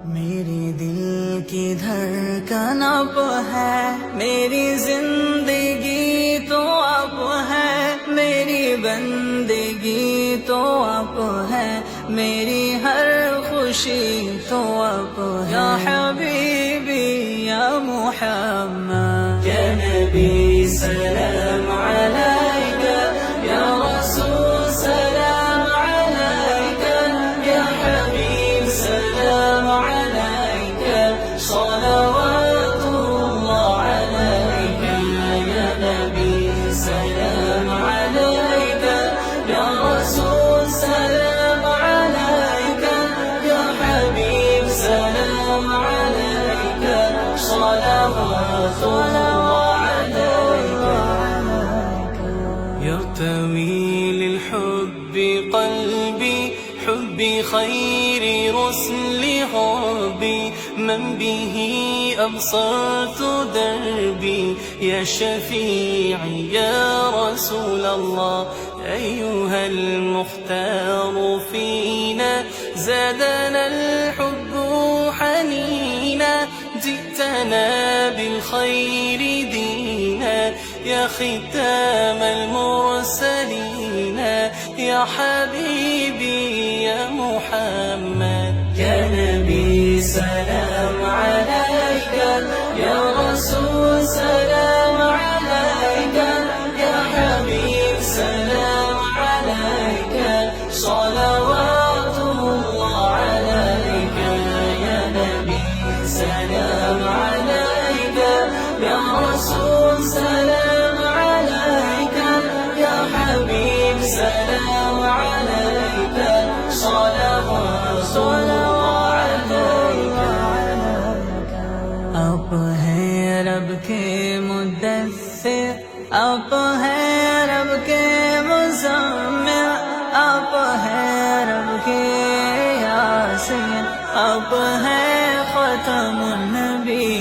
मेरे दिल की धड़कन आप है, मेरी जिंदगी तो आप है, मेरी बंदगी तो आप है, मेरी हर खुशी तो आप है। या हबीबी या मुहम्मद या नबी सलाम अलैका, या रसूल सलाम अलैका, या हबीब सलाम अलैका, सलवातुल्लाह अलैका, या नबी सलाम अलैका, या रसूल सलाम अलैका, या हबीब सलाम अलैका, सलवातुल्लाह अलैका। يرتوي للحب قلبي، حبي خير رسل ربي، من به أبصرت دربي، يا شفيعي يا رسول الله، أيها المختار فينا، زادنا الحب حنينا، جئتنا بالخير دينا، يا ختام المرسلين، يا حبيبي يا محمد يا نبي سلام عليك، يا رسول سلام عليك، يا حبيب سلام عليك، صلوات الله عليك، يا نبي سلام عليك، يا رسول سلام عليك، يا حبيب سلام عليك، صلوات الله عليك। आप हैं रब के मुद्दस्सिर, आप हैं रब के मुज़म्मिल, आप हैं रब के यासीन, आप हैं ख़ातमुन नबी।